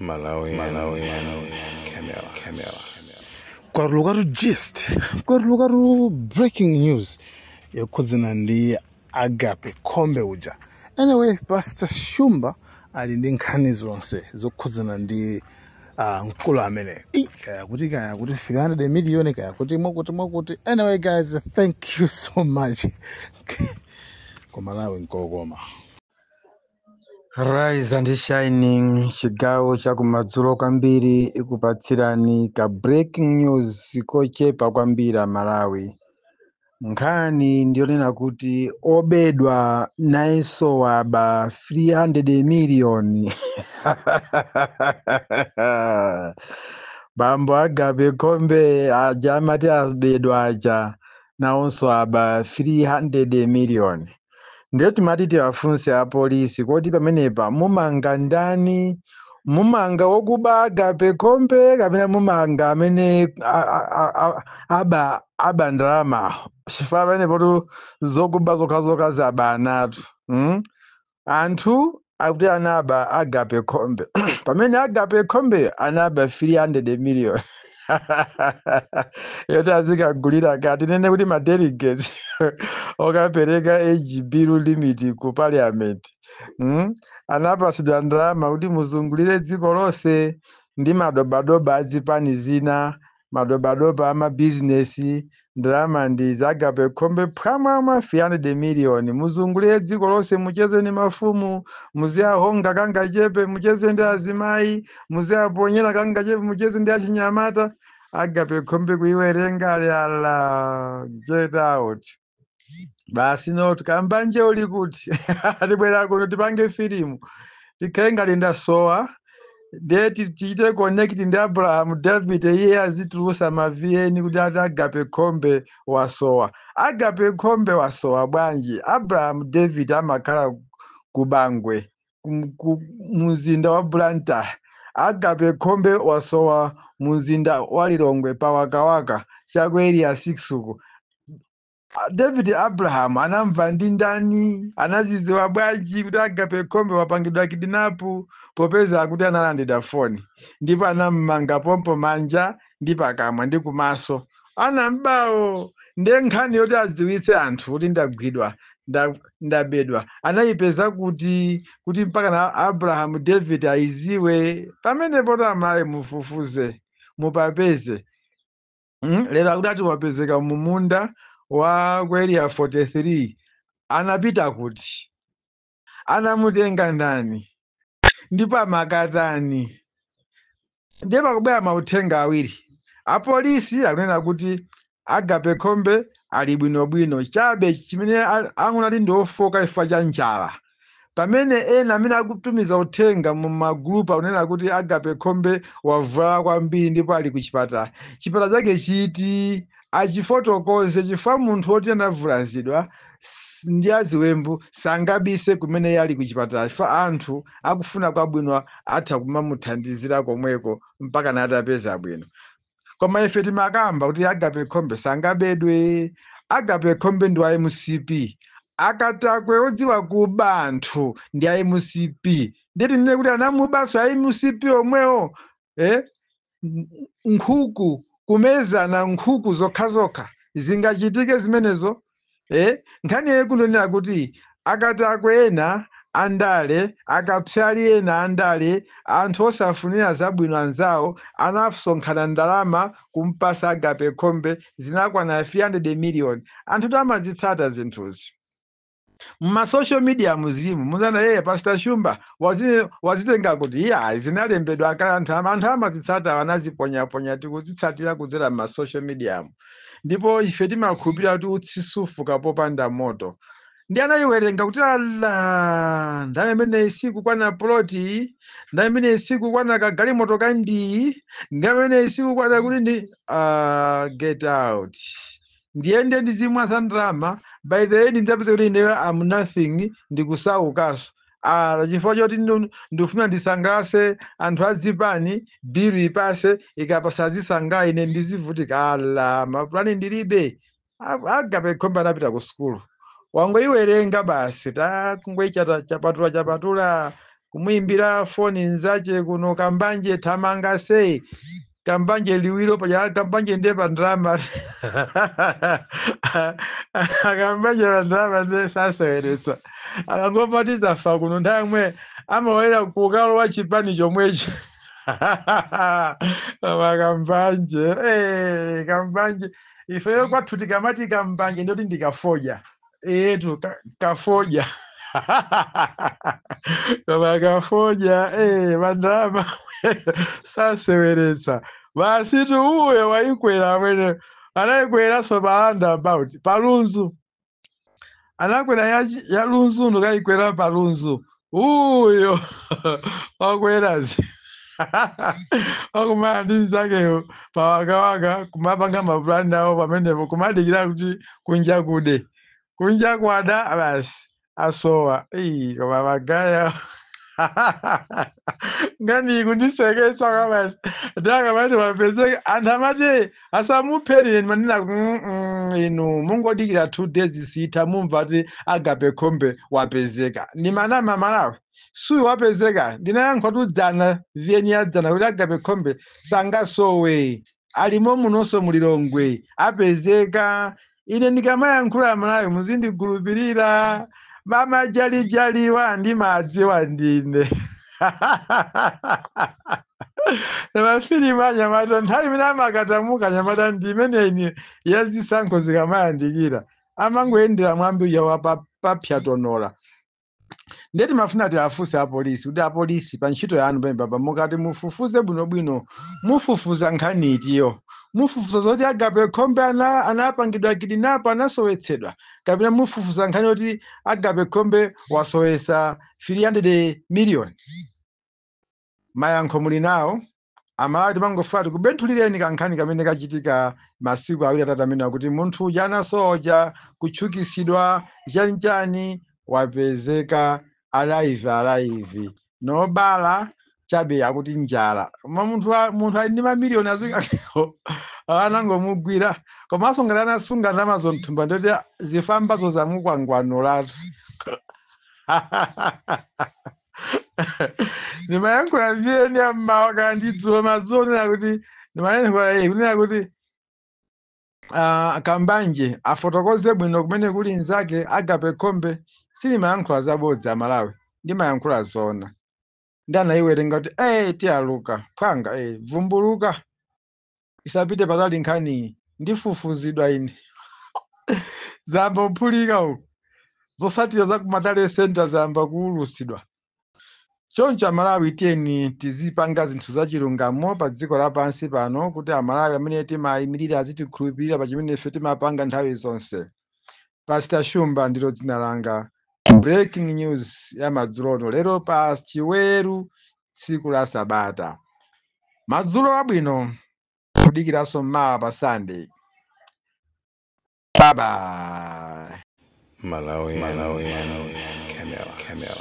Malawian Camera. Kwarugaru gist, kwarugaru breaking news. Yokozina ndi Agape Kombe uja. Anyway, Pastor Shumba ali ndi nkhani zonse zokozina ndi nkulu amene. Kaya kuti 300 million kaya kuti mwakuti. Anyway guys, thank you so much. Kumalawi nkokoma. Rise and Shining, chigawo chakumadzulo kwambiri ikupatsirani ka breaking news kochepa kwambiri Malawi. Nkhani ndionena kuti obedwa naiso waba 300 million. Bambo Agape Kombe aja amati abedwa aja naonso aba 300 million. Ndiyo timatiti afunse a polisi kuti pamenepa mumanga ndani, mumanga wokuba Agape Kombe kapena mumanga amene aba ndalama chifukwa pamenepo tu zokuba zokhazoka zaba anatu. Anthu akuti anaba Agape Kombe pamene Agape Kombe anaba 300 million. Yoti azikagulira kati nene kuti ma delegates okapereka AGB limit ku parliament. Anapasidwa ndalama kuti muzungulire dziko lonse ndi madobadoba azipani zina, madobadoba ama business, ndalama ndi za Agape Kombe phamwamwa 300 million. Muzungulire dziko lonse, mucheze ni mafumu, muziyahonga kanga chepe, mucheze ndi azimayi, muziyaponyera kanga chepe, mucheze ndi achinyamata. Agape Kombe kuiwerenga ala get out. Basi no tukambanje uli kuti atibwera kuno tipange filimu tikhenga linda soa deti tichite connect ndi Abraham David iye azitulusa maviyeni kuti ati Agape Kombe wasowa. Agape Kombe wasowa bwanji? Abraham David amakhala kubangwe muzinda wa Blantyre. Agape Kombe wasowa muzinda wa Lilongwe pawakawaka chakwe area 6 uko. David Abraham anamva ndi ndani? Anaziziwa bwanji kuti Agape Kombe wapangidwa kidnap popeza kuti analandira phone, ndipo anammanga pompo manja ndi pakamwa ndi kumaso. Anambawo ndiye nkhani yoti aziwise anthu kuti ndagwidwa ndabedwa. Anayipeza kuti mpaka na Abraham David aiziwe pamenepo to amayi mufufuze mupapeze. Lero akuti ati wapezeka mumunda wa area 43. Anapita kuti anamutenga ndani ndipo amakatani. Ndiye pakubwera mauthenga awiri. Apolisi akunena kuti Agape Kombe ali bwinobwino chabe chimene angunati ndi ofoka chifukwa cha njala. Pamene ena amene akutumiza uthenga mu magrupu akunena kuti Agape Kombe wavulala kwambiri ndipo ali ku chipatala. Chipatala chake chiti achifotokoze chifukwa munthu woti anavulazidwa ndi aziwembu sangabise kumene yali ku chipatala chifukwa anthu akufuna kwabwino atha kumamuthandizira komweko mpaka natapeza bwino. Koma ife timakamba kuti Agape Kombe sangabedwe. Agape Kombe ndi wa MCP. Akatakwe odziwa kuba anthu ndi a MCP. Ndeti nene kuti anamubaso a MCP omwewo. Nkhuku kumezana nkhuku zokha zingachitike zimenezo. Nkhani yekunonera kuti akatakwe ena andale, akapsali ena andale, anthu osafunira zabwino anzawo anasonkhana ndalama kumpasa Agape Kombe zinakwana 300 million. Anthu tamazitsata zinthuzi. Muma social media muzimu muzana Pastor Shumba wazitenga kuti zinalembedwa akala anthu amazitsata wanaziponya tikuzitsatira kudzera ma social media. Ndipo ife timakhulupirira kuti utsisufuka popanda moto. Ndi anayiwerenga kuti ala ndaye imene isiku kwana ploti, ndaye imene isiku kwana kagalimoto kandi, ndaye imene isiku kwana kuti ndi get out. Ndiende ndizimwa za ndalama by the end ndapeza kuti ineyo am nothing ndikusaukaso. Chifukwa choti ndifuna ndisangalase anthu azipani biru ipase ikapasa zisangalala ine ndizivutika ala mapulani ndilibe. Agape Kombe anapita ku skulu. Wangoiwerenga basi takungwe chapatula kumuimbira foni nzache kuno Kambanje thamanga sei Kambanje liwiro pa Kambanje ndepa ndrama Kambanje ndrama nde saseweretsa akangopatiza fa kuno nthawi amawera kukalo wa chipani chomwecho Kambanje Kambanje ifeyo kwathu tikamati Kambanje ndoti ndikafoja etu kafoja kafoja vandrama saseweretsa basi tu uyo waikwera amene anaikwera so palanda about palunzu anakwera ya lunzu ndikaikwera palunzu uyo wakwerazi wakumana ndi nzakeyo pawakawaka kumapanga mapulani awo pamenepo kumadikira kuti kunja kude kunja kwada basi asowa koma magaya ngani kundiseketsa kabasi ndakamati wapezeka anthu amati asamupherere manena inu mungodikira 2 days sitha mumva ati Agape Khombe wapezeka ni manama Malawi suyo wapezeka ndinayankha tudzana vyeni yadzana kuti Agape Khombe sangasowe alimo munonso mulilongwe apezeka ine ndikamayankhula Malawi muzindigulupirira mama jalijaliwa ndi madziwa ndine mafilimu anyamata nthawi imene amakatamuka anyamata ndi imeneyi yazisankho zikamayandikira amangoyendera mwambi uja wapapyatonola ndeti mafuna ati afunse apolisi kuti apolisi pa ntchito yanu pembaba mukati mufufuze bwinobwino mufufuza nkhani itiyo mufufuza zoti Agape Khombe anapangidwa kidinapo anasowetsedwa kapena mufufuza nkhani yoti Agape Khombe wasowesa 300 million mayankho muli nawo Amalawi timangofuna tikubenthulireni kankhani kamene kachitika masiku awiri atatu amene kuti munthu uja anasoja kutchukisidwa chanchani wapezeka alive nobala chabe akuti njala munthu ali ndi mamiliyoni azikako anangomugwira komanso ngati anasunga ndalama mthumba ndoti zifambazo zamukwangwanulatu ndimayankhula vyeni ammawa kana ndidzulo madzulo nena kuti ndimayankhula kuti Kambanje afotokoze bwino kumene kuli nzake Agape Khombe silimayankhula zabodzi Amalawi ndimayankhula zona ndanayiwerenga kuti tiyaluka phwanga vumbuluka isapite patali nkhani ndifufuzidwa ine zamba uphulika uku zosatira za kumatale center zamba kuulusidwa choncho Amalawi tiyeni tizipanga zinthu zachilungamo pa dziko lapansi pano kuti Amalawi amene timayimirira azitikhulupirira pa chimene ife timapanga nthawi zonse. Pastor Shumba ndilo dzina langa. Breaking news ya madzulo lero pa Chiweru tsiku la Sabata. Madzulo abwino kudikiranso mmawa pa Sunday. Bye bye. Malawi. Camera.